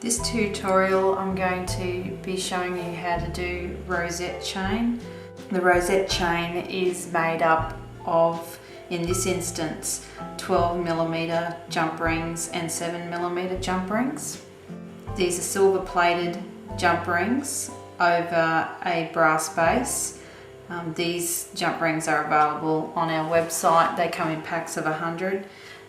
This tutorial I'm going to be showing you how to do rosette chain. The rosette chain is made up of, in this instance, 12mm jump rings and 7mm jump rings. These are silver plated jump rings over a brass base. These jump rings are available on our website. They come in packs of 100.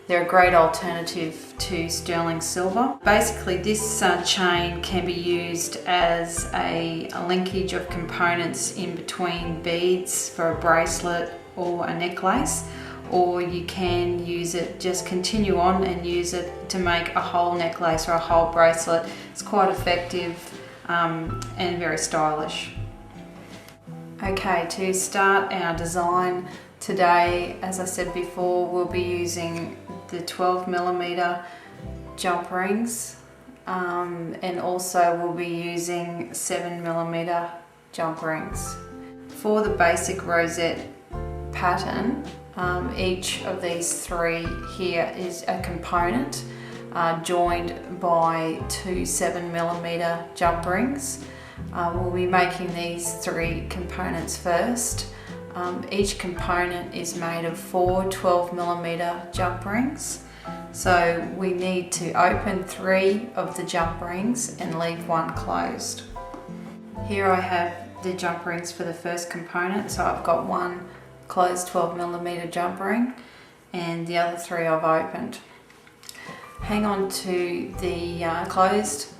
They're a great alternative to sterling silver. Basically, this chain can be used as a linkage of components in between beads for a bracelet or a necklace, or you can use it, just continue on and use it to make a whole necklace or a whole bracelet. It's quite effective and very stylish. Okay, to start our design today, as I said before, we'll be using the 12mm jump rings and also we'll be using 7mm jump rings. For the basic rosette pattern, each of these three here is a component joined by two 7mm jump rings. We'll be making these three components first. Each component is made of 4 12mm jump rings. So we need to open 3 of the jump rings and leave 1 closed. Here I have the jump rings for the first component. So I've got 1 closed 12mm jump ring and the other 3 I've opened. Hang on to the closed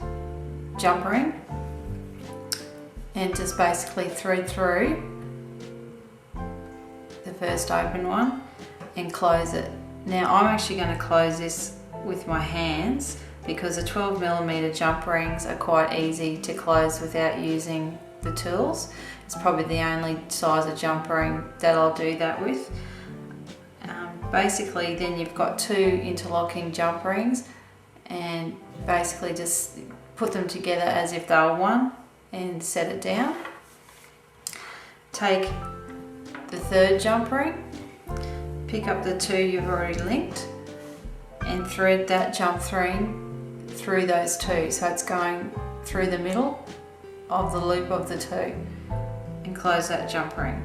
jump ring and just basically thread through the first open one and close it. Now I'm actually going to close this with my hands because the 12mm jump rings are quite easy to close without using the tools. It's probably the only size of jump ring that I'll do that with. Basically then you've got 2 interlocking jump rings and basically just put them together as if they were one and set it down. Take the third jump ring, pick up the 2 you've already linked and thread that jump ring through those 2. So it's going through the middle of the loop of the 2 and close that jump ring.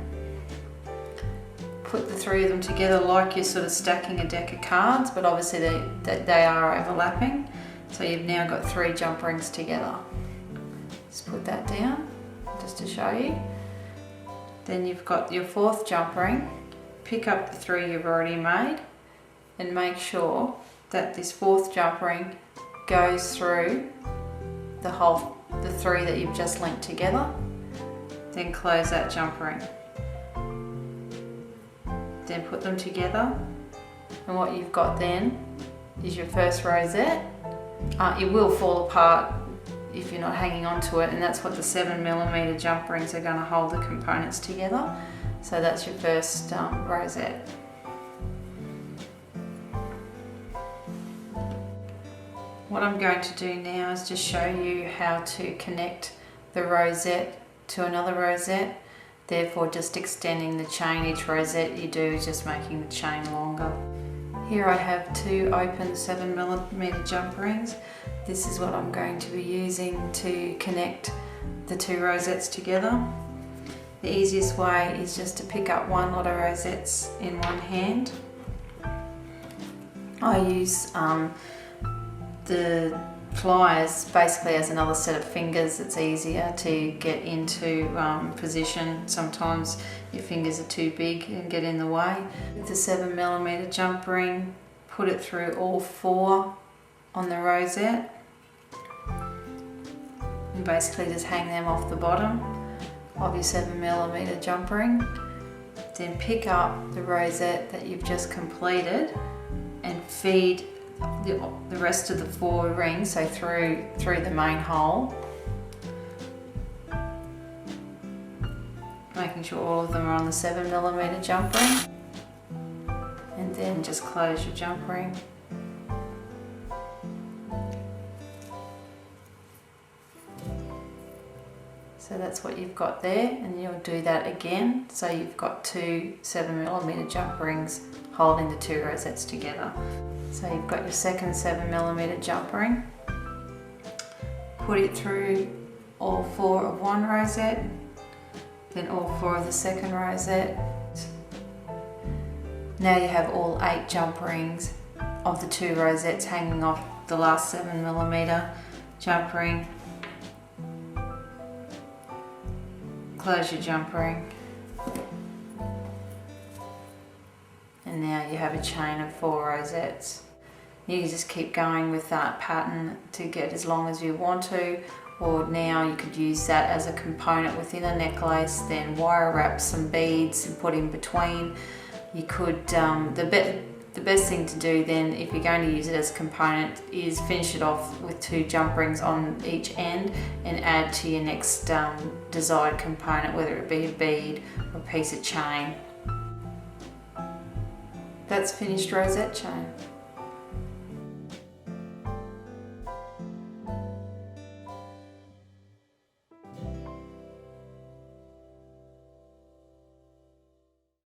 Put the 3 of them together like you're sort of stacking a deck of cards, but obviously they are overlapping. So you've now got 3 jump rings together. Just put that down just to show you. Then you've got your 4th jump ring, pick up the 3 you've already made and make sure that this 4th jump ring goes through the 3 that you've just linked together. Then close that jump ring. Then put them together and what you've got then is your first rosette. It will fall apart if you're not hanging on to it, and that's what the 7mm jump rings are going to hold the components together. So that's your first rosette. What I'm going to do now is just show you how to connect the rosette to another rosette, therefore just extending the chain. Each rosette you do is just making the chain longer. Here I have 2 open 7mm jump rings. This is what I'm going to be using to connect the 2 rosettes together. The easiest way is just to pick up 1 lot of rosettes in one hand. I use the pliers basically as another set of fingers. It's easier to get into position. Sometimes your fingers are too big and get in the way. With the 7mm jump ring, put it through all 4 on the rosette and basically just hang them off the bottom of your 7mm jump ring. Then pick up the rosette that you've just completed and feed the rest of the 4 rings, so through the main hole, making sure all of them are on the 7mm jump ring, and then just close your jump ring. So that's what you've got there, and you'll do that again. So you've got 2 7mm jump rings holding the 2 rosettes together. So you've got your second 7mm jump ring. put it through all 4 of one rosette, then all 4 of the second rosette. Now you have all 8 jump rings of the 2 rosettes hanging off the last 7mm jump ring. Close your jump ring. And now you have a chain of 4 rosettes. You can just keep going with that pattern to get as long as you want to, or now you could use that as a component within a necklace, then wire wrap some beads and put in between. You could, the best thing to do then, if you're going to use it as a component, is finish it off with 2 jump rings on each end and add to your next desired component, whether it be a bead or a piece of chain. That's finished rosette chain.